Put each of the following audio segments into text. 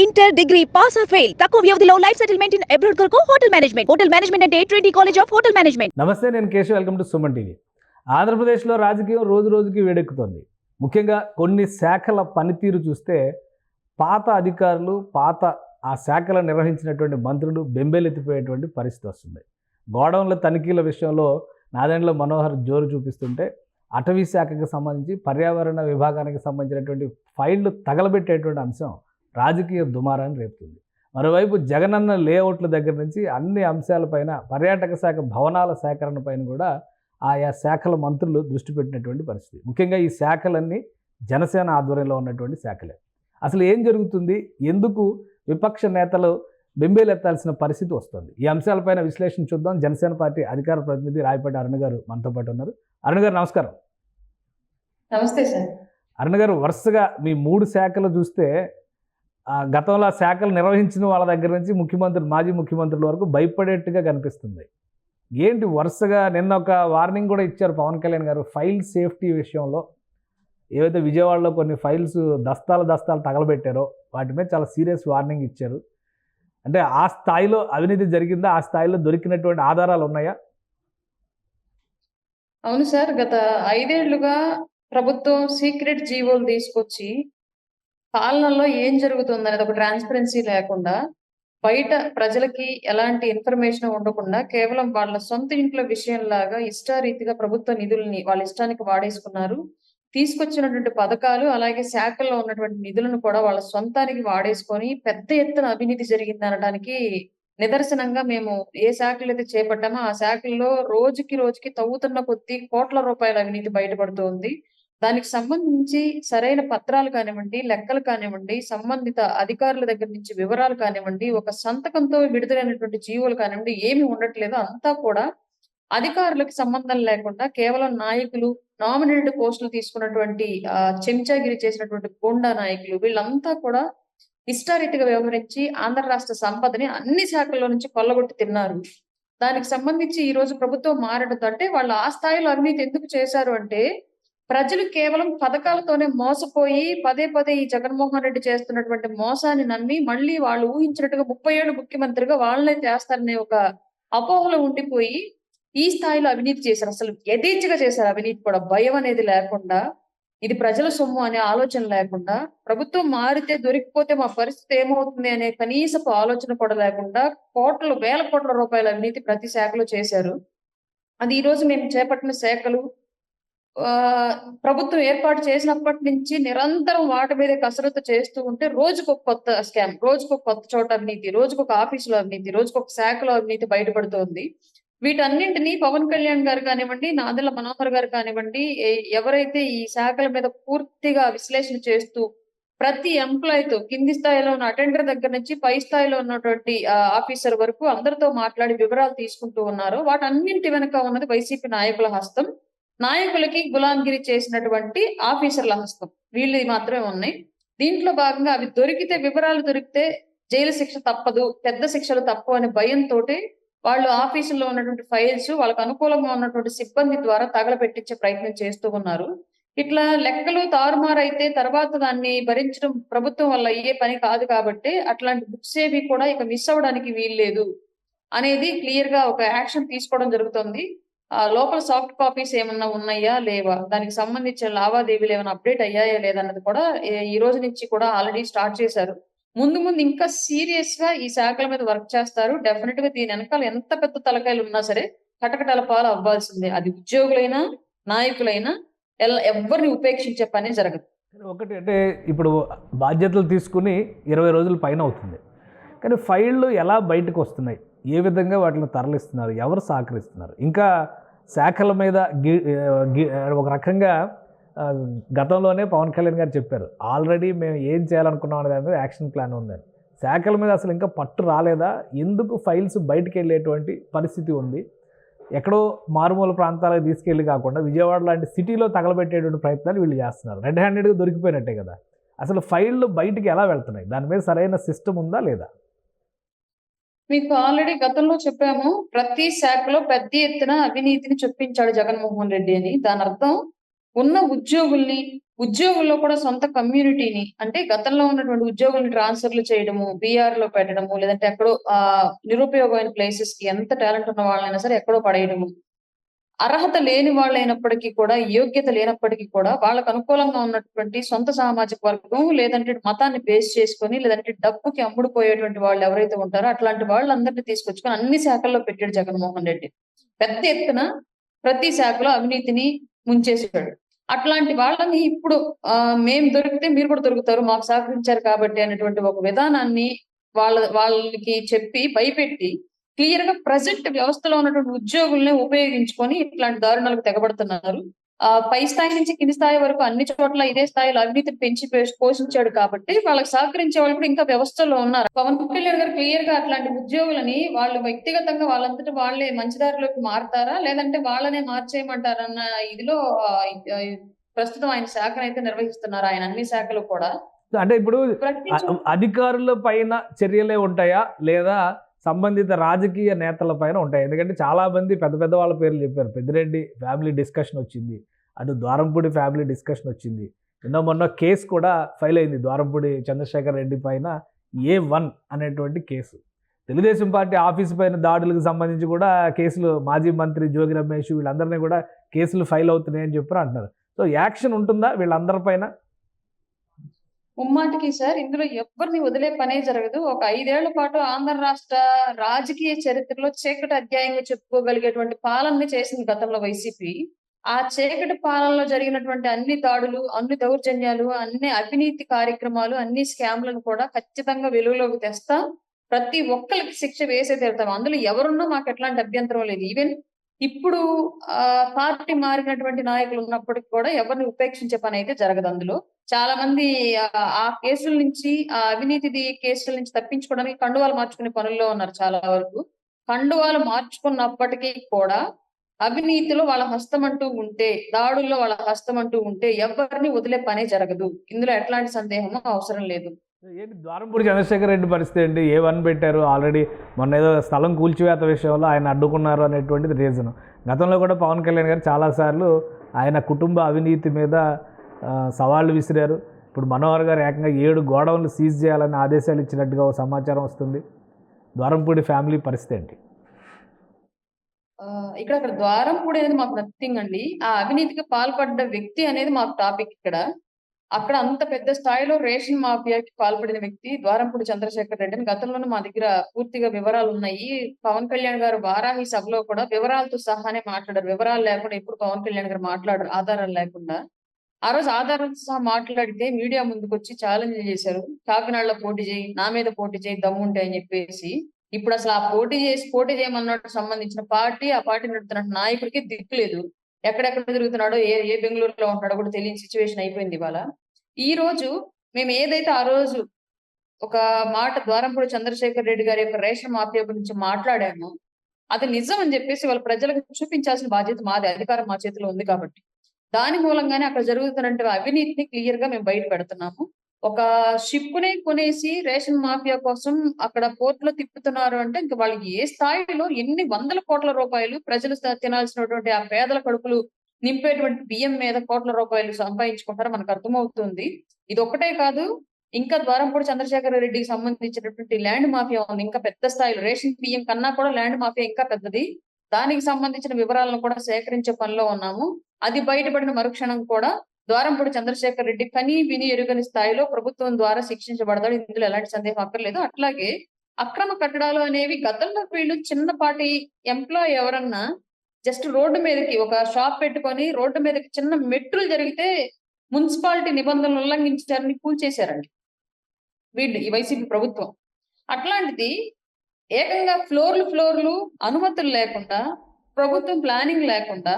Inter degree pass or fail తక్కువ వ్యవధిలో life settlement in abroad కొరకు హోటల్ మేనేజ్మెంట్ అంటే Trinity college of hotel management. నమస్తే, నేను Keshav. Welcome to Suman TV. ఆంధ్రప్రదేశ్లో రాజకీయం రోజు రోజుకి వేడెక్కుతోంది. ముఖ్యంగా కొన్ని శాఖల పనితీరు చూస్తే పాత అధికారులు, ఆ శాఖలు నిర్వహించినటువంటి మంత్రులు బెంబేలెత్తిపోయేటువంటి పరిస్థితి వస్తుంది. గోడౌన్ల తనిఖీల విషయంలో నాదెండ్ల మనోహర్ జోరు చూపిస్తుంటే అటవీ శాఖకి సంబంధించి పర్యావరణ విభాగానికి సంబంధించినటువంటి ఫైళ్లు తగలబెట్టేటువంటి అంశం రాజకీయ దుమారాన్ని రేపుతుంది. మరోవైపు జగనన్న లేఅవుట్ల దగ్గర నుంచి అన్ని అంశాలపైన, పర్యాటక శాఖ భవనాల సేకరణ పైన కూడా ఆయా శాఖల మంత్రులు దృష్టి పెట్టినటువంటి పరిస్థితి. ముఖ్యంగా ఈ శాఖలన్నీ జనసేన ఆధ్వర్యంలో ఉన్నటువంటి శాఖలే. అసలు ఏం జరుగుతుంది, ఎందుకు విపక్ష నేతలు బెంబేలెత్తాల్సిన పరిస్థితి వస్తుంది? ఈ అంశాలపైన విశ్లేషణ చూద్దాం. జనసేన పార్టీ అధికార ప్రతినిధి రాయపాటి అరుణ గారు మనతో పాటు ఉన్నారు. అరుణ గారు నమస్కారం. నమస్తే సార్. అరుణ గారు, వరుసగా మీ 3 శాఖలు చూస్తే గతంలో ఆ శాఖలు నిర్వహించిన వాళ్ళ దగ్గర నుంచి మాజీ ముఖ్యమంత్రుల వరకు భయపడేట్టుగా కనిపిస్తుంది. ఏంటి వరుసగా నిన్న ఒక వార్నింగ్ కూడా ఇచ్చారు పవన్ కళ్యాణ్ గారు ఫైల్ సేఫ్టీ విషయంలో. ఏవైతే విజయవాడలో కొన్ని ఫైల్స్ దస్తాలు తగలబెట్టారో వాటి మీద చాలా సీరియస్ వార్నింగ్ ఇచ్చారు. అంటే ఆ స్థాయిలో అవినీతి జరిగిందా? ఆ స్థాయిలో దొరికినటువంటి ఆధారాలు ఉన్నాయా? అవును సార్. గత 5 ఏళ్లుగా ప్రభుత్వం సీక్రెట్ జీవోలు తీసుకొచ్చి పాలనలో ఏం జరుగుతుందనేది ఒక ట్రాన్స్పరెన్సీ లేకుండా, బయట ప్రజలకి ఎలాంటి ఇన్ఫర్మేషన్ ఉండకుండా కేవలం వాళ్ళ సొంత ఇంట్లో విషయంలాగా ఇష్టారీతిగా ప్రభుత్వ నిధుల్ని వాళ్ళ ఇష్టానికి వాడేసుకున్నారు. తీసుకొచ్చినటువంటి పథకాలు, అలాగే శాఖల్లో ఉన్నటువంటి నిధులను కూడా వాళ్ళ సొంతానికి వాడేసుకొని పెద్ద ఎత్తున అవినీతి జరిగిందనడానికి నిదర్శనంగా మేము ఏ శాఖలు అయితే చేపట్టామో ఆ శాఖల్లో రోజుకి తవ్వుతున్న కొద్దీ కోట్ల రూపాయల అవినీతి బయటపడుతోంది. దానికి సంబంధించి సరైన పత్రాలు కానివ్వండి, లెక్కలు కానివ్వండి, సంబంధిత అధికారుల దగ్గర నుంచి వివరాలు కానివ్వండి, ఒక సంతకంతో విడుదలైనటువంటి జీవోలు కానివ్వండి, ఏమి ఉండట్లేదు. అంతా కూడా అధికారులకు సంబంధం లేకుండా కేవలం నాయకులు, నామినేటెడ్ పోస్టులు తీసుకున్నటువంటి చెంచాగిరి చేసినటువంటి గూండా నాయకులు, వీళ్ళంతా కూడా ఇష్టారీతిగా వ్యవహరించి ఆంధ్ర రాష్ట్ర సంపదని అన్ని శాఖల్లో నుంచి కొల్లగొట్టి తిన్నారు. దానికి సంబంధించి ఈ రోజు ప్రభుత్వం మారడంతో, అంటే వాళ్ళు ఆ స్థాయిలో అవినీతి ఎందుకు చేశారు అంటే, ప్రజలు కేవలం పథకాలతోనే మోసపోయి పదే ఈ జగన్మోహన్ రెడ్డి చేస్తున్నటువంటి మోసాన్ని నమ్మి మళ్ళీ వాళ్ళు ఊహించినట్టుగా 30 ఏళ్ళు ముఖ్యమంత్రిగా వాళ్ళనే చేస్తారనే ఒక అపోహలో ఉండిపోయి ఈ స్థాయిలో అవినీతి చేశారు. అసలు యథేచ్ఛగా చేశారు అవినీతి కూడా. భయం అనేది లేకుండా, ఇది ప్రజల సొమ్ము అనే ఆలోచన లేకుండా, ప్రభుత్వం మారితే దొరికిపోతే మా పరిస్థితి ఏమవుతుంది అనే కనీసపు ఆలోచన కూడా లేకుండా వేల కోట్ల రూపాయల అవినీతి ప్రతి శాఖలో చేశారు. అది ఈ రోజు మేము చేపట్టిన శాఖలు ప్రభుత్వం ఏర్పాటు చేసినప్పటి నుంచి నిరంతరం వాటి మీద కసరత్తు చేస్తూ ఉంటే రోజుకొక కొత్త స్కామ్, రోజుకొక కొత్త చోట అవినీతి, రోజుకొక ఆఫీసులో అవినీతి, రోజుకొక శాఖలో అవినీతి బయటపడుతోంది. వీటన్నింటినీ పవన్ కళ్యాణ్ గారు కానివ్వండి, నాదెండ్ల మనోహర్ గారు కానివ్వండి, ఎవరైతే ఈ శాఖల మీద పూర్తిగా విశ్లేషణ చేస్తూ ప్రతి ఎంప్లాయీతో, కింది స్థాయిలో ఉన్న అటెండర్ దగ్గర నుంచి పై స్థాయిలో ఉన్నటువంటి ఆఫీసర్ వరకు అందరితో మాట్లాడి వివరాలు తీసుకుంటూ ఉన్నారో వాటన్నింటి వెనక ఉన్నది వైసీపీ నాయకుల హస్తం. నాయకులకి గులాంగిరి చేసినటువంటి ఆఫీసర్ల హస్తం. వీళ్ళు మాత్రమే ఉన్నాయి. దీంట్లో భాగంగా అవి వివరాలు దొరికితే జైలు శిక్ష తప్పదు, పెద్ద శిక్షలు తప్పు అనే భయంతో వాళ్ళు ఆఫీసుల్లో ఉన్నటువంటి ఫైల్స్ వాళ్ళకు అనుకూలంగా ఉన్నటువంటి సిబ్బంది ద్వారా తగలబెట్టించే ప్రయత్నం చేస్తూ ఉన్నారు. ఇట్లా లెక్కలు తారుమారైతే తర్వాత దాన్ని భరించడం ప్రభుత్వం వల్ల అయ్యే పని కాదు కాబట్టి అట్లాంటి బుక్స్ ఏవి కూడా ఇక మిస్ అవ్వడానికి వీల్లేదు అనేది క్లియర్ గా ఒక యాక్షన్ తీసుకోవడం జరుగుతుంది. లోపల సాఫ్ట్ కాపీస్ ఏమన్నా ఉన్నాయా లేవా, దానికి సంబంధించిన లావాదేవీలు ఏమైనా అప్డేట్ అయ్యాయా లేదన్నది కూడా ఈ రోజు నుంచి కూడా ఆల్రెడీ స్టార్ట్ చేశారు. ముందు ఇంకా సీరియస్ గా ఈ శాఖల మీద వర్క్ చేస్తారు. డెఫినెట్ గా దీని వెనకాల ఎంత పెద్ద తలకాయలు ఉన్నా సరే కటకటాల పాలు అవ్వాల్సిందే. అది ఉద్యోగులైనా నాయకులైనా ఎవరిని ఉపేక్షించే పని జరగదు. ఒకటి అంటే, ఇప్పుడు బాధ్యతలు తీసుకుని 20 రోజుల పైన అవుతుంది, కానీ ఫైళ్ళు ఎలా బయటకు వస్తున్నాయి, ఏ విధంగా వాటిని తరలిస్తున్నారు, ఎవరు సహకరిస్తున్నారు? ఇంకా శాఖల మీద ఒక రకంగా గతంలోనే పవన్ కళ్యాణ్ గారు చెప్పారు, ఆల్రెడీ మేము ఏం చేయాలనుకున్నాం అనే దాని మీద యాక్షన్ ప్లాన్ ఉందని. శాఖల మీద అసలు ఇంకా పట్టు రాలేదా? ఎందుకు ఫైల్స్ బయటకు వెళ్ళేటువంటి పరిస్థితి ఉంది? ఎక్కడో మారుమూల ప్రాంతాలకు తీసుకెళ్ళి కాకుండా విజయవాడ లాంటి సిటీలో తగలబెట్టేటువంటి ప్రయత్నాలు వీళ్ళు చేస్తున్నారు. రెడ్ హ్యాండెడ్గా దొరికిపోయినట్టే కదా. అసలు ఫైళ్ళు బయటికి ఎలా వెళ్తున్నాయి? దాని మీద సరైన సిస్టమ్ ఉందా లేదా? మీకు ఆల్రెడీ గతంలో చెప్పాము, ప్రతి శాఖలో పెద్ద ఎత్తున అవినీతిని చొప్పించాడు జగన్మోహన్ రెడ్డి అని. దాని అర్థం ఉన్న ఉద్యోగుల్ని, ఉద్యోగుల్లో కూడా సొంత కమ్యూనిటీని అంటే గతంలో ఉన్నటువంటి ఉద్యోగులను ట్రాన్స్ఫర్లు చేయడము, బీఆర్ లో పెట్టడము, లేదంటే ఎక్కడో నిరుపయోగమైన ప్లేసెస్ కి ఎంత టాలెంట్ ఉన్న వాళ్ళైనా సరే ఎక్కడో పడేయడము. అర్హత లేని వాళ్ళైనప్పటికీ కూడా, యోగ్యత లేనప్పటికీ కూడా వాళ్ళకు అనుకూలంగా ఉన్నటువంటి సొంత సామాజిక వర్గం, లేదంటే మతాన్ని బేస్ చేసుకొని, లేదంటే డబ్బుకి అమ్ముడుపోయేటువంటి వాళ్ళు ఎవరైతే ఉంటారో అట్లాంటి వాళ్ళందరిని తీసుకొచ్చుకొని అన్ని శాఖల్లో పెట్టాడు జగన్మోహన్ రెడ్డి. పెద్ద ఎత్తున ప్రతి శాఖలో అవినీతిని ముంచేసాడు. అట్లాంటి వాళ్ళని ఇప్పుడు మేము దొరికితే మీరు కూడా దొరుకుతారు, మాకు సహకరించారు కాబట్టి అనేటువంటి ఒక విధానాన్ని వాళ్ళకి చెప్పి భయపెట్టి క్లియర్ గా ప్రజెంట్ వ్యవస్థలో ఉన్నటువంటి ఉద్యోగుల్ని ఉపయోగించుకొని ఇట్లాంటి దారుణాలకు తెగబడుతున్నారు. పై స్థాయి నుంచి కింది స్థాయి వరకు అన్ని చోట్ల ఇదే స్థాయిలో అవినీతిని పెంచి పోషించాడు కాబట్టి వాళ్ళకి సహకరించే వాళ్ళు కూడా ఇంకా వ్యవస్థలో ఉన్నారు. పవన్ కళ్యాణ్ గారు క్లియర్ గా అట్లాంటి ఉద్యోగులని వాళ్ళు వ్యక్తిగతంగా వాళ్ళంతటా వాళ్ళే మంచిదారిలోకి మారతారా, లేదంటే వాళ్ళనే మార్చేయమంటారన్న ఇదిలో ప్రస్తుతం ఆయన శాఖను అయితే నిర్వహిస్తున్నారు. ఆయన అన్ని శాఖలు కూడా అంటే ఇప్పుడు అధికారుల పైన చర్యలే ఉంటాయా లేదా సంబంధిత రాజకీయ నేతల పైన ఉంటాయి? ఎందుకంటే చాలా మంది పెద్ద పెద్ద వాళ్ళ పేర్లు చెప్పారు. పెద్దిరెడ్డి ఫ్యామిలీ డిస్కషన్ వచ్చింది, అటు ద్వారంపూడి ఫ్యామిలీ డిస్కషన్ వచ్చింది. మొన్న కేసు కూడా ఫైల్ అయింది ద్వారంపూడి చంద్రశేఖర్ రెడ్డి పైన A1 అనేటువంటి కేసు. తెలుగుదేశం పార్టీ ఆఫీసు పైన దాడులకు సంబంధించి కూడా కేసులు, మాజీ మంత్రి జోగి రమేష్ వీళ్ళందరినీ కూడా కేసులు ఫైల్ అవుతున్నాయని చెప్పి అంటున్నారు. సో యాక్షన్ ఉంటుందా వీళ్ళందరిపైన? ముమ్మాటికి సార్ ఇందులో ఎవరిని వదిలే పనే జరగదు. ఒక 5 ఏళ్ల పాటు ఆంధ్ర రాష్ట్ర రాజకీయ చరిత్రలో చీకటి అధ్యాయంగా చెప్పుకోగలిగేటువంటి పాలనని చేసింది గతంలో వైసీపీ. ఆ చీకటి పాలనలో జరిగినటువంటి అన్ని దాడులు, అన్ని దౌర్జన్యాలు, అన్ని అవినీతి కార్యక్రమాలు, అన్ని స్కామ్లను కూడా ఖచ్చితంగా వెలుగులోకి తెస్తాం. ప్రతి ఒక్కరికి శిక్ష వేసే తీరుతాం. అందులో ఎవరున్నా మాకు ఎట్లాంటి అభ్యంతరం లేదు. ఈవెన్ ఇప్పుడు పార్టీ మారినటువంటి నాయకులు ఉన్నప్పటికీ కూడా ఎవరిని ఉపేక్షించే పని అయితే జరగదు. అందులో చాలా మంది ఆ కేసుల నుంచి, ఆ అవినీతి కేసుల నుంచి తప్పించుకోవడానికి కండువాలు మార్చుకునే పనుల్లో ఉన్నారు చాలా వరకు. కండువాలు మార్చుకున్నప్పటికీ కూడా అవినీతిలో వాళ్ళ హస్తం అంటూ ఉంటే, దాడుల్లో వాళ్ళ హస్తం అంటూ ఉంటే ఎవరిని వదిలే పనే జరగదు. ఇందులో ఎట్లాంటి సందేహము అవసరం లేదు. ఏంటి ద్వారంపూడి చంద్రశేఖర్ రెడ్డి పరిస్థితి ఏంటి? A1 పెట్టారు ఆల్రెడీ. మొన్న ఏదో స్థలం కూల్చివేత విషయంలో ఆయన అడ్డుకున్నారు అనేటువంటిది రీజన్. గతంలో కూడా పవన్ కళ్యాణ్ గారు చాలాసార్లు ఆయన కుటుంబ అవినీతి మీద సవాళ్లు విసిరారు. ఇప్పుడు మనోహర్ గారు ఏకంగా 7 గోడౌన్లు సీజ్ చేయాలని ఆదేశాలు ఇచ్చినట్టుగా సమాచారం వస్తుంది. ద్వారంపూడి ఫ్యామిలీ పరిస్థితి ఏంటి? అక్కడ ద్వారంపూడి అనేది మాకు నథింగ్ అండి. ఆ అవినీతికి పాల్పడ్డ వ్యక్తి అనేది మాకు టాపిక్ ఇక్కడ. అక్కడ అంత పెద్ద స్థాయిలో రేషన్ మాఫియాకి పాల్పడిన వ్యక్తి ద్వారంపూడి చంద్రశేఖర్ రెడ్డి అని గతంలోనే మా దగ్గర పూర్తిగా వివరాలు ఉన్నాయి. పవన్ కళ్యాణ్ గారు వారాహి సభలో కూడా వివరాలతో సహానే మాట్లాడారు. వివరాలు లేకుండా ఎప్పుడు పవన్ కళ్యాణ్ గారు మాట్లాడరు ఆధారాలు లేకుండా. ఆ రోజు ఆధారాలతో సహా మాట్లాడితే మీడియా ముందుకు వచ్చి ఛాలెంజ్ చేశారు. కాకినాడలో పోటీ చేయి, నా మీద పోటీ చేయి దమ్ముంటే అని చెప్పేసి. ఇప్పుడు అసలు ఆ పోటీ చేయమన్నట్టు సంబంధించిన పార్టీ, ఆ పార్టీ నడుపుతున్న నాయకుడికి దిక్కు లేదు. ఎక్కడెక్కడ తిరుగుతున్నాడో, ఏ బెంగళూరులో ఉంటాడో కూడా తెలియని సిచ్యువేషన్ అయిపోయింది ఇవాళ. ఈ రోజు మేము ఏదైతే ఆ రోజు ఒక మాట ద్వారంపూడి చంద్రశేఖర్ రెడ్డి గారి యొక్క రేషన్ మాఫియా గురించి మాట్లాడామో అది నిజం అని చెప్పేసి వాళ్ళ ప్రజలకు చూపించాల్సిన బాధ్యత మాది. అధికారం మా చేతిలో ఉంది కాబట్టి దాని మూలంగానే అక్కడ జరుగుతున్నటువంటి అవినీతిని క్లియర్ గా మేము బయట పెడుతున్నాము. ఒక షిప్నే కొనేసి రేషన్ మాఫియా కోసం అక్కడ పోర్టులో తిప్పుతున్నారు అంటే ఇంకా వాళ్ళకి ఏ స్థాయిలో ఎన్ని వందల కోట్ల రూపాయలు ప్రజలు తినాల్సినటువంటి ఆ పేదల కడుపులు నింపేటువంటి బియ్యం మీద కోట్ల రూపాయలు సంపాదించుకుంటారో మనకు అర్థమవుతుంది. ఇది ఒక్కటే కాదు, ఇంకా ద్వారంపూడి చంద్రశేఖర్ రెడ్డికి సంబంధించినటువంటి ల్యాండ్ మాఫియా ఉంది. ఇంకా పెద్ద స్థాయిలో రేషన్ బియ్యం కన్నా కూడా ల్యాండ్ మాఫియా ఇంకా పెద్దది. దానికి సంబంధించిన వివరాలను కూడా సేకరించే పనిలో ఉన్నాము. అది బయటపడిన మరుక్షణం కూడా ద్వారంపూడి చంద్రశేఖర్ రెడ్డి కని విని ఎరుగని స్థాయిలో ప్రభుత్వం ద్వారా శిక్షించబడతాడు. ఇందులో ఎలాంటి సందేహం అక్కర్లేదు. అట్లాగే అక్రమ కట్టడాలు అనేవి గతంలో వీళ్ళు చిన్నపాటి ఎంప్లాయ్ ఎవరన్నా జస్ట్ రోడ్డు మీదకి ఒక షాప్ పెట్టుకొని రోడ్డు మీదకి చిన్న మెట్లు జరిగితే మున్సిపాలిటీ నిబంధనలు ఉల్లంఘించారని కూల్చేశారండి వీళ్ళు, ఈ వైసీపీ ప్రభుత్వం. అట్లాంటిది ఏకంగా ఫ్లోర్లు అనుమతులు లేకుండా, ప్రభుత్వం ప్లానింగ్ లేకుండా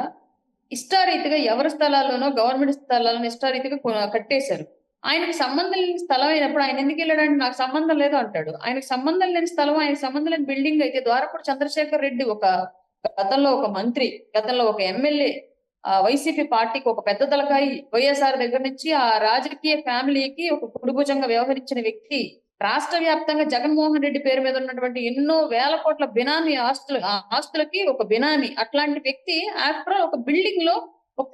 ఇష్టారీతిగా ఎవరి స్థలాల్లోనో గవర్నమెంట్ స్థలాలను ఇష్టారీతిగా కట్టేశారు. ఆయనకు సంబంధం లేని స్థలం అయినప్పుడు ఆయన ఎందుకు వెళ్ళాడంటే నాకు సంబంధం లేదు అంటాడు. ఆయనకు సంబంధం లేని స్థలం, ఆయనకు సంబంధం లేని బిల్డింగ్ అయితే ద్వారంపూడి చంద్రశేఖర్ రెడ్డి గతంలో ఒక మంత్రి, గతంలో ఒక ఎమ్మెల్యే, వైసీపీ పార్టీకి ఒక పెద్ద తలకాయి, వైఎస్ఆర్ దగ్గర నుంచి ఆ రాజకీయ ఫ్యామిలీకి ఒక కుడిభుజంగా వ్యవహరించిన వ్యక్తి, రాష్ట్ర వ్యాప్తంగా జగన్మోహన్ రెడ్డి పేరు మీద ఉన్నటువంటి ఎన్నో వేల కోట్ల బినామీ ఆస్తులకి ఒక బినామీ. అట్లాంటి వ్యక్తి ఆఫ్టర్ ఒక బిల్డింగ్ లో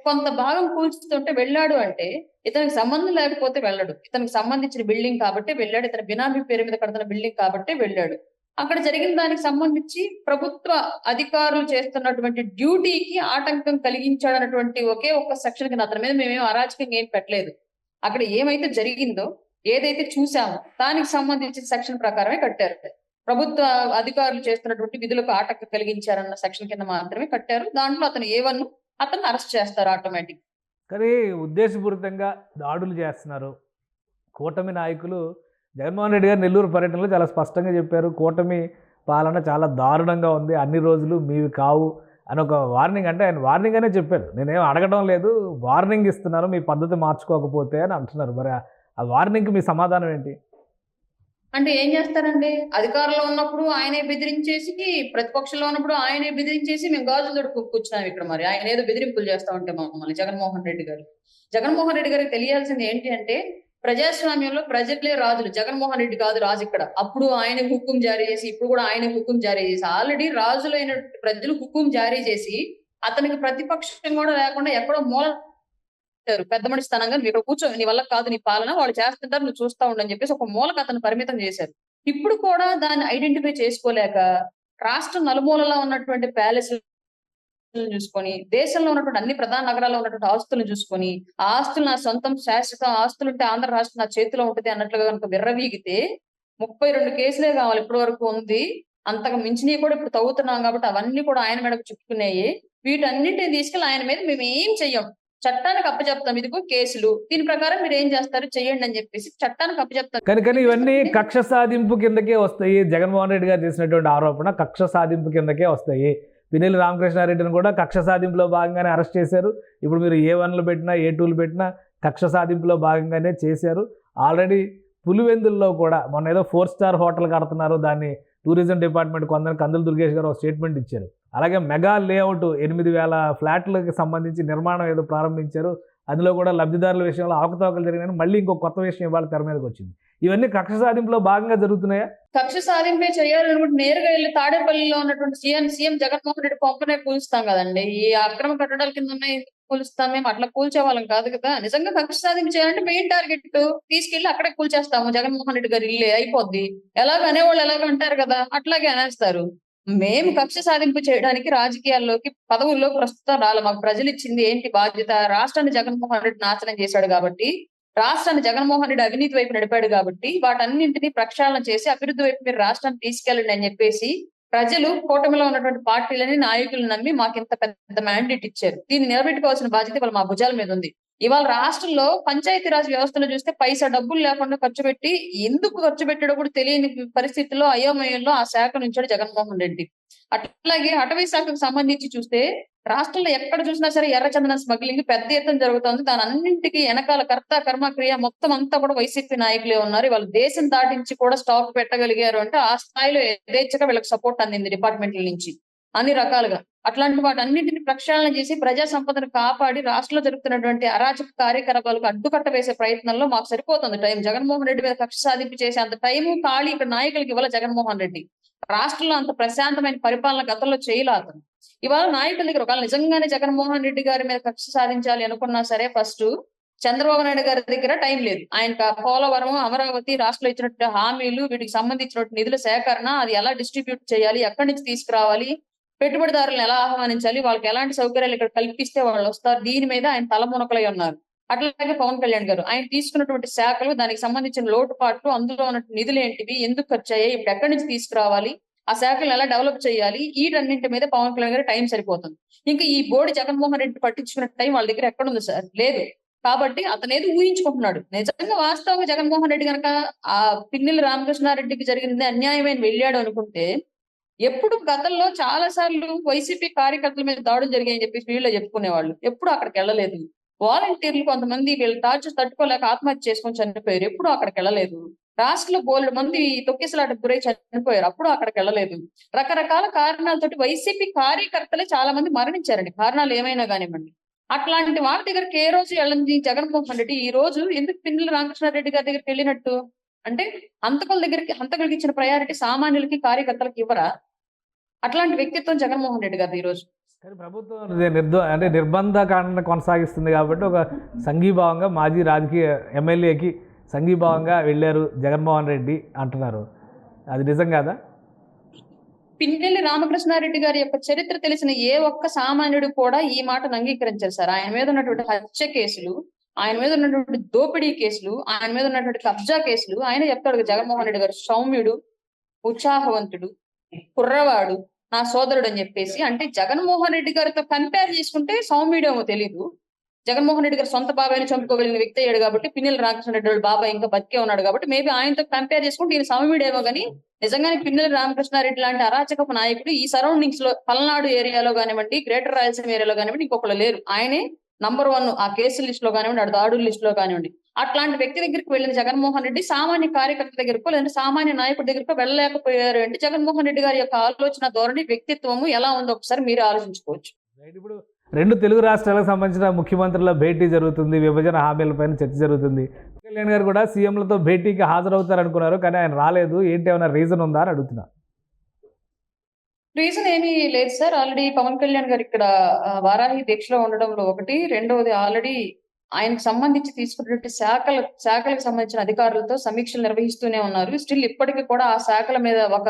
కొంత భాగం కూల్చుతుంటే వెళ్ళాడు అంటే ఇతనికి సంబంధం లేకపోతే వెళ్ళడు. ఇతనికి సంబంధించిన బిల్డింగ్ కాబట్టి వెళ్ళాడు. ఇతని బినామీ పేరు మీద కడుతున్న బిల్డింగ్ కాబట్టి వెళ్ళాడు. అక్కడ జరిగిన దానికి సంబంధించి ప్రభుత్వ అధికారులు చేస్తున్నటువంటి డ్యూటీకి ఆటంకం కలిగించాడన్నటువంటి ఒకే ఒక్క సెక్షన్ కింద అతని మీద మేమేం అరాచకంగా ఏం పెట్టలేదు. అక్కడ ఏమైతే జరిగిందో, ఏదైతే చూసామో దానికి సంబంధించిన సెక్షన్ ప్రకారమే కట్టారు. ప్రభుత్వ అధికారులు చేస్తున్నటువంటి విధులకు ఆటంకం కలిగించారన్న సెక్షన్ కింద మాత్రమే కట్టారు. దాంట్లో అతను అతన్ని అరెస్ట్ చేస్తారు ఆటోమేటిక్. కానీ ఉద్దేశపూరితంగా దాడులు చేస్తున్నారు. కూటమి నాయకులు జగన్మోహన్ రెడ్డి గారు నెల్లూరు పర్యటనలో చాలా స్పష్టంగా చెప్పారు, కూటమి పాలన చాలా దారుణంగా ఉంది, అన్ని రోజులు మీవి కావు అని ఒక వార్నింగ్. అంటే ఆయన వార్నింగ్ అనే చెప్పారు, నేనేం అడగడం లేదు, వార్నింగ్ ఇస్తున్నారు మీ పద్ధతి మార్చుకోకపోతే అని అంటున్నారు. మరి ఆ వార్నింగ్కి మీ సమాధానం ఏంటి? అంటే ఏం చేస్తారండి? అధికారంలో ఉన్నప్పుడు ఆయనే బెదిరించేసి, ప్రతిపక్షంలో ఉన్నప్పుడు ఆయనే బెదిరించేసి మేము గాజులు తొడుక్కు కూర్చున్నాం ఇక్కడ. మరి ఆయన ఏదో బెదిరింపులు చేస్తా ఉంటే మమ్మల్ని జగన్మోహన్ రెడ్డి గారు. జగన్మోహన్ రెడ్డి గారికి తెలియాల్సింది ఏంటి అంటే, ప్రజాస్వామ్యంలో ప్రజలే రాజులు, జగన్మోహన్ రెడ్డి కాదు రాజు ఇక్కడ. అప్పుడు ఆయన హుకుం జారీ చేసి, ఇప్పుడు కూడా ఆయన హుకుం జారీ చేసి, ఆల్రెడీ రాజులైన ప్రజలు హుకుం జారీ చేసి అతనికి ప్రతిపక్షం కూడా లేకుండా ఎక్కడో మూల పెద్ద మనిషి స్థానంగా నువ్వు ఇక్కడ కూర్చో, నీ వల్ల కాదు నీ పాలన, వాళ్ళు చేస్తుంటారు నువ్వు చూస్తా ఉండని చెప్పేసి ఒక మూలకు అతను పరిమితం చేశారు. ఇప్పుడు కూడా దాన్ని ఐడెంటిఫై చేసుకోలేక రాష్ట్ర నలుమూలలో ఉన్నటువంటి ప్యాలెస్ చూసుకొని, దేశంలో ఉన్నటువంటి అన్ని ప్రధాన నగరాల్లో ఉన్నటువంటి ఆస్తులను చూసుకొని, ఆ ఆస్తులు నా సొంతం, శాశ్వత ఆస్తులు ఉంటే ఆంధ్ర రాష్ట్రం నా చేతిలో ఉంటుంది అన్నట్లుగా కనుక విర్రవీగితే 32 కేసులే కావాలి ఇప్పటి వరకు ఉంది. అంతకు మించినవి కూడా ఇప్పుడు తవ్వుతున్నాం కాబట్టి అవన్నీ కూడా ఆయన మీదకు చుట్టుకున్నాయి. వీటన్నిటిని తీసుకెళ్ళి ఆయన మీద మేము ఏం చెయ్యం, చట్టానికి అప్పచెప్తాం, ఇదిగో కేసులు, దీని ప్రకారం మీరు ఏం చేస్తారు చెయ్యండి అని చెప్పేసి చట్టానికి అప్పచెప్తాం. కానీ ఇవన్నీ కక్ష సాధింపు కిందకే వస్తాయి. జగన్మోహన్ రెడ్డి గారు చేసినటువంటి ఆరోపణ కక్ష సాధింపు కిందకే వస్తాయి. పిన్నెల్లి రామకృష్ణారెడ్డిని కూడా కక్ష సాధింపులో భాగంగానే అరెస్ట్ చేశారు. ఇప్పుడు మీరు A1లు పెట్టినా A2లు పెట్టినా కక్ష సాధింపులో భాగంగానే చేశారు. ఆల్రెడీ పులివెందుల్లో కూడా మొన్న ఏదో 4 స్టార్ హోటల్ కడుతున్నారు, దాన్ని టూరిజం డిపార్ట్మెంట్ కొందరు కందుల దుర్గేష్ గారు ఒక స్టేట్మెంట్ ఇచ్చారు. అలాగే మెగా లేఅవుట్ 8,000 ఫ్లాట్లకు సంబంధించి నిర్మాణం ఏదో ప్రారంభించారు, అందులో కూడా లబ్ధిదారుల విషయంలో అవకతవకలు జరిగినాయని మళ్ళీ ఇంకో కొత్త విషయం ఇవాళ తెర మీదకి వచ్చింది. ఇవన్నీ కక్ష సాధింపులో భాగంగా జరుగుతున్నాయా? కక్ష సాధింపే చేయాలనుకుంటే నేరుగా వెళ్ళి తాడేపల్లిలో ఉన్నటువంటి సీఎం జగన్మోహన్ రెడ్డి పంపనే కూల్స్తాం కదండి. ఈ అక్రమ కట్టడాల కింద ఉన్నాయి కూలుస్తాం, మేము అట్లా కూల్చే వాళ్ళం కాదు కదా. నిజంగా కక్ష సాధింపు చేయాలంటే మెయిన్ టార్గెట్ తీసుకెళ్లి అక్కడే కూల్చేస్తాము జగన్మోహన్ రెడ్డి గారు ఇల్లే అయిపోద్ది. ఎలాగ అనేవాళ్ళు ఎలాగ అంటారు కదా, అట్లాగే అనేస్తారు. మేము కక్ష సాధింపు చేయడానికి రాజకీయాల్లోకి పదవుల్లో ప్రస్తుతం రాలే. మాకు ప్రజలు ఇచ్చింది ఏంటి బాధ్యత, రాష్ట్రాన్ని జగన్మోహన్ రెడ్డి నాశనం చేశాడు కాబట్టి, రాష్ట్రాన్ని జగన్మోహన్ రెడ్డి అవినీతి వైపు నడిపాడు కాబట్టి, వాటన్నింటినీ ప్రక్షాళన చేసి అభివృద్ధి వైపు మీరు రాష్ట్రాన్ని తీసుకెళ్ళండి అని చెప్పేసి ప్రజలు కూటమిలో ఉన్నటువంటి పార్టీలని నాయకులు నమ్మి మాకు ఇంత పెద్ద మ్యాండేట్ ఇచ్చారు. దీన్ని నిలబెట్టుకోవాల్సిన బాధ్యత ఇవాళ మా భుజాల మీద ఉంది. ఇవాళ రాష్ట్రంలో పంచాయతీరాజ్ వ్యవస్థలో చూస్తే పైసా డబ్బులు లేకుండా ఖర్చు పెట్టి, ఎందుకు ఖర్చు పెట్టాడో కూడా తెలియని పరిస్థితుల్లో అయోమయంలో ఆ శాఖ నుంచాడు జగన్మోహన్ రెడ్డి. అట్లాగే అటవీ శాఖకు సంబంధించి చూస్తే రాష్ట్రంలో ఎక్కడ చూసినా సరే ఎర్రచందనం స్మగ్లింగ్ పెద్ద ఎత్తున జరుగుతుంది. దాని అన్నింటికి వెనకాల కర్త కర్మ క్రియ మొత్తం అంతా కూడా వైసీపీ నాయకులే ఉన్నారు. వాళ్ళు దేశం దాటించి కూడా స్టాక్ పెట్టగలిగారు అంటే ఆ స్థాయిలో యథేచ్ఛగా వీళ్ళకి సపోర్ట్ అందింది డిపార్ట్మెంట్ల నుంచి అన్ని రకాలుగా. అట్లాంటి వాటన్నింటిని ప్రక్షాళన చేసి ప్రజా సంపదను కాపాడి రాష్ట్రంలో జరుగుతున్నటువంటి అరాచక కార్యకలాపాలకు అడ్డుకట్ట వేసే ప్రయత్నంలో మాకు సరిపోతుంది టైం. జగన్మోహన్ రెడ్డి మీద కక్ష సాధింపు చేసే అంత టైము ఖాళీ ఇక్కడ నాయకులకి ఇవ్వాలి జగన్మోహన్ రెడ్డి. రాష్ట్రంలో అంత ప్రశాంతమైన పరిపాలన గతంలో చేయలేదు. ఇవాళ నాయకుల దగ్గర ఒకవేళ నిజంగానే జగన్మోహన్ రెడ్డి గారి మీద కక్ష సాధించాలి అనుకున్నా సరే ఫస్ట్ చంద్రబాబు నాయుడు గారి దగ్గర టైం లేదు. ఆయనకు పోలవరం, అమరావతి, రాష్ట్రంలో ఇచ్చినటువంటి హామీలు, వీటికి సంబంధించినటువంటి నిధుల సేకరణ, అది ఎలా డిస్ట్రిబ్యూట్ చేయాలి, ఎక్కడి నుంచి తీసుకురావాలి, పెట్టుబడిదారులను ఎలా ఆహ్వానించాలి, వాళ్ళకి ఎలాంటి సౌకర్యాలు ఇక్కడ కల్పిస్తే వాళ్ళు వస్తారు, దీని మీద ఆయన తలమునకలై ఉన్నారు. అట్లాగే పవన్ కళ్యాణ్ గారు ఆయన తీసుకున్నటువంటి శాఖలు, దానికి సంబంధించిన లోటుపాట్లు, అందులో ఉన్న నిధులు ఏంటివి, ఎందుకు ఖర్చు అయ్యాయి, ఇప్పుడు ఎక్కడి నుంచి తీసుకురావాలి, ఆ శాఖలు ఎలా డెవలప్ చేయాలి, వీటన్నింటి మీద పవన్ కళ్యాణ్ గారు టైం సరిపోతుంది. ఇంకా ఈ బోర్డు జగన్మోహన్ రెడ్డి పట్టించుకున్న టైం వాళ్ళ దగ్గర ఎక్కడుంది సార్? లేదు. కాబట్టి అతను ఏదో ఊహించుకుంటున్నాడు. నిజంగా వాస్తవంగా జగన్మోహన్ రెడ్డి కనుక ఆ పిన్నెల్లి రామకృష్ణారెడ్డికి జరిగింది అన్యాయమైన వెళ్ళాడు అనుకుంటే, ఎప్పుడు గతంలో చాలా సార్లు వైసీపీ కార్యకర్తల మీద దాడులు జరిగాయని చెప్పేసి వీళ్ళే చెప్పుకునేవాళ్ళు. ఎప్పుడు అక్కడికి వెళ్ళలేదు. వాలంటీర్లు కొంతమంది వీళ్ళ టార్చర్ తట్టుకోలేక ఆత్మహత్య చేసుకొని చనిపోయారు. ఎప్పుడు అక్కడికి వెళ్ళలేదు. రాష్ట్రంలో బోలెడు మంది తొక్కిసలాటకు గురై చనిపోయారు. అప్పుడు అక్కడికి వెళ్ళలేదు. రకరకాల కారణాలతోటి వైసీపీ కార్యకర్తలే చాలా మంది మరణించారండి. కారణాలు ఏమైనా కానివ్వండి. అట్లాంటి వాళ్ళ దగ్గరికి ఏ రోజు వెళ్ళండి జగన్మోహన్ రెడ్డి ఈ రోజు ఎందుకు పిన్నెల్లి రామకృష్ణారెడ్డి గారి దగ్గరికి వెళ్ళినట్టు? అంటే హంతకులకి ఇచ్చిన ప్రయారిటీ సామాన్యులకి కార్యకర్తలకు ఇవ్వరా? అట్లాంటి వ్యక్తిత్వం జగన్మోహన్ రెడ్డి గారు ఈ రోజు. కానీ ప్రభుత్వం అంటే నిర్బంధ కాండ కొనసాగిస్తుంది కాబట్టి ఒక సంఘీభావంగా మాజీ రాజకీయ ఎమ్మెల్యేకి సంఘీభావంగా వెళ్ళారు జగన్మోహన్ రెడ్డి అంటున్నారు. అది నిజం కాదా? పిన్నెల్లి రామకృష్ణారెడ్డి గారి యొక్క చరిత్ర తెలిసిన ఏ ఒక్క సామాన్యుడు కూడా ఈ మాటను అంగీకరించారు సార్. ఆయన మీద ఉన్నటువంటి హత్య కేసులు, ఆయన మీద ఉన్నటువంటి దోపిడీ కేసులు, ఆయన మీద ఉన్నటువంటి కబ్జా కేసులు ఆయన చెప్తాడు. జగన్మోహన్ రెడ్డి గారు సౌమ్యుడు, ఉత్సాహవంతుడు, కుర్రవాడు, నా సోదరుడు అని చెప్పేసి. అంటే జగన్మోహన్ రెడ్డి గారితో కంపేర్ చేసుకుంటే సౌమ్యుడేమో తెలీదు. జగన్మోహన్ రెడ్డి గారు సొంత బాబాయిని చంపుకోగలిగిన వ్యక్తి అయ్యాడు కాబట్టి, పిన్నెల్లి రామకృష్ణారెడ్డి వాళ్ళ బాబాయ్ ఇంకా బతికే ఉన్నాడు కాబట్టి మేబీ ఆయనతో కంపేర్ చేసుకుంటే ఈయన సౌమ్యుడేమో కానీ నిజంగానే పిన్నెల్లి రామకృష్ణారెడ్డి లాంటి అరాచకపు నాయకుడు ఈ సరౌండింగ్స్ లో పల్నాడు ఏరియాలో కానివ్వండి, గ్రేటర్ రాయలసీమ ఏరియాలో కానివ్వండి ఇంకొకళ్ళు లేరు. ఆయనే నంబర్ 1 ఆ కేసుల లిస్ట్ లో కానివ్వండి, ఆ దాడుల లిస్ట్ లో కానివ్వండి. అట్లాంటి వ్యక్తి దగ్గరికి వెళ్ళిన జగన్మోహన్ రెడ్డి సామాన్య కార్యకర్త దగ్గరకో లేదంటే సామాన్య నాయకుడి దగ్గరకో వెళ్ళలేకపోయారు అంటే జగన్మోహన్ రెడ్డి గారి యొక్క ఆలోచన ధోరణి, వ్యక్తిత్వము ఎలా ఉందో ఒకసారి మీరు ఆలోచించుకోవచ్చు. ఇప్పుడు 2 తెలుగు రాష్ట్రాలకు సంబంధించిన ముఖ్యమంత్రుల భేటీ జరుగుతుంది, విభజన హామీలపైన చర్చ జరుగుతుంది. కళ్యాణ్ గారు కూడా సీఎంలతో భేటీకి హాజరవుతారు అనుకున్నారు, కానీ ఆయన రాలేదు. ఏంటి, ఏమైనా రీజన్ ఉందా అని అడుగుతున్నా. రీజన్ ఏమీ లేదు సార్. ఆల్రెడీ పవన్ కళ్యాణ్ గారు ఇక్కడ వారాహి దీక్షలో ఉండడంలో ఒకటి, రెండవది ఆల్రెడీ ఆయనకు సంబంధించి తీసుకున్నటువంటి శాఖలకు సంబంధించిన అధికారులతో సమీక్షలు నిర్వహిస్తూనే ఉన్నారు. స్టిల్ ఇప్పటికీ కూడా ఆ శాఖల మీద ఒక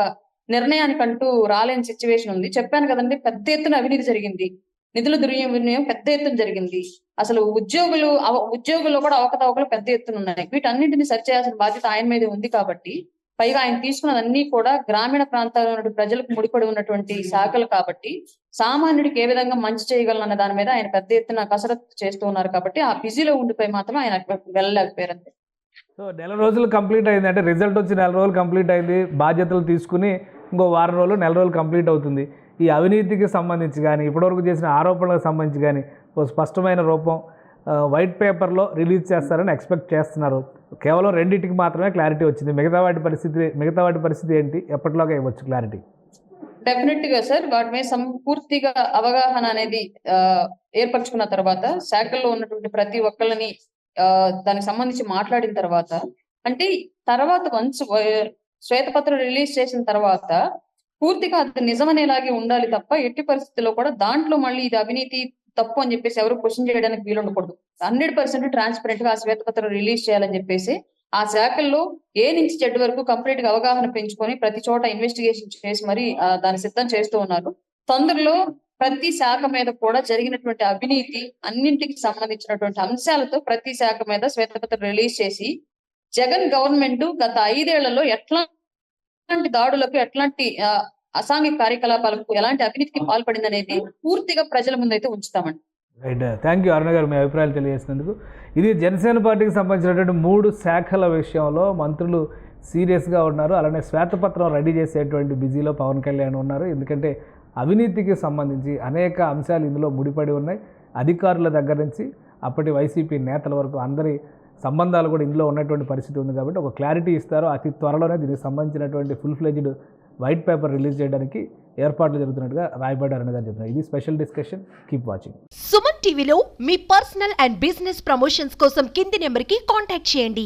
నిర్ణయానికంటూ రాలేని సిచ్యువేషన్ ఉంది. చెప్పాను కదండి, పెద్ద ఎత్తున అవినీతి జరిగింది, నిధుల దుర్వినియోగం పెద్ద ఎత్తున జరిగింది. అసలు ఉద్యోగుల్లో కూడా అవకతవకలు పెద్ద ఎత్తున ఉన్నాయి. వీటన్నింటినీ సరిచేయాల్సిన బాధ్యత ఆయన మీద ఉంది కాబట్టి, పైగా ఆయన తీసుకున్నదన్నీ కూడా గ్రామీణ ప్రాంతాల్లో ఉన్న ప్రజలకు ముడిపడి ఉన్నటువంటి శాఖలు కాబట్టి సామాన్యుడికి ఏ విధంగా మంచి చేయగలనన్న దాని మీద ఆయన పెద్ద ఎత్తున కసరత్తు చేస్తూ ఉన్నారు కాబట్టి ఆ బిజీలో ఉండిపోయి మాత్రం ఆయన వెళ్ళలేకపోయారు అంతే. సో నెల రోజులు కంప్లీట్ అయింది, అంటే రిజల్ట్ వచ్చి నెల రోజులు కంప్లీట్ అయింది. బాధ్యతలు తీసుకుని ఇంకో వారం రోజులు, నెల రోజులు కంప్లీట్ అవుతుంది. ఈ అవినీతికి సంబంధించి కానీ ఇప్పటివరకు చేసిన ఆరోపణలకు సంబంధించి కానీ ఒక స్పష్టమైన రూపం వైట్ పేపర్లో రిలీజ్ చేస్తారని ఎక్స్పెక్ట్ చేస్తున్నారు. కేవలం 2టికి మాత్రమే క్లారిటీ వచ్చింది. మిగతా వాటి పరిస్థితి ఏంటి, ఎప్పటిలోగా ఇవ్వచ్చు క్లారిటీ? డెఫినెట్ గా సార్, వాటి మీద పూర్తిగా అవగాహన అనేది ఏర్పరచుకున్న తర్వాత శాఖల్లో ఉన్నటువంటి ప్రతి ఒక్కళ్ళని దానికి సంబంధించి మాట్లాడిన తర్వాత, అంటే తర్వాత వన్స్ శ్వేతపత్రం రిలీజ్ చేసిన తర్వాత పూర్తిగా అది నిజమనేలాగే ఉండాలి తప్ప ఎట్టి పరిస్థితుల్లో కూడా దాంట్లో మళ్ళీ ఇది అవినీతి తప్పు అని చెప్పేసి ఎవరు క్వశ్చన్ చేయడానికి వీలు ఉండకూడదు. 100% ట్రాన్స్పరెంట్ గా ఆ శ్వేతపత్రం రిలీజ్ చేయాలని చెప్పేసి ఆ శాఖల్లో ఏ నుంచి చెడ్డ వరకు కంప్లీట్ గా అవగాహన పెంచుకొని ప్రతి చోట ఇన్వెస్టిగేషన్ చేసి మరి దాన్ని సిద్ధం చేస్తూ ఉన్నారు. తొందరలో ప్రతి శాఖ మీద కూడా జరిగినటువంటి అవినీతి అన్నింటికి సంబంధించినటువంటి అంశాలతో ప్రతి శాఖ మీద శ్వేతపత్రం రిలీజ్ చేసి జగన్ గవర్నమెంట్ గత 5 ఏళ్లలో ఎట్లాంటి దాడులకు, ఎట్లాంటి అసాంఘిక కార్యకలాపాలకు, ఎలాంటి అవినీతికి పాల్పడింది అనేది పూర్తిగా ప్రజల ముందైతే ఉంచుతామండి. రైట్, థ్యాంక్ యూ అరుణ గారు మీ అభిప్రాయాలు తెలియజేసినందుకు. ఇది జనసేన పార్టీకి సంబంధించినటువంటి 3 శాఖల విషయంలో మంత్రులు సీరియస్గా ఉన్నారు. అలానే శ్వేతపత్రం రెడీ చేసేటువంటి బిజీలో పవన్ కళ్యాణ్ ఉన్నారు. ఎందుకంటే అవినీతికి సంబంధించి అనేక అంశాలు ఇందులో ముడిపడి ఉన్నాయి. అధికారుల దగ్గర నుంచి అప్పటి వైసీపీ నేతల వరకు అందరి సంబంధాలు కూడా ఇందులో ఉన్నటువంటి పరిస్థితి ఉంది కాబట్టి ఒక క్లారిటీ ఇస్తారు. అతి త్వరలోనే దీనికి సంబంధించినటువంటి full fledged white paper release చేయడానికి ఏర్పాట్లు జరుగుతున్నట్టుగా రాయబడ్డ అరుణ గారు చెప్తున్నారు. ఇది special discussion. Keep watching. Suman టీవీలో మీ పర్సనల్ అండ్ బిజినెస్ ప్రమోషన్స్ కోసం కింది నెంబర్కి కాంటాక్ట్ చేయండి.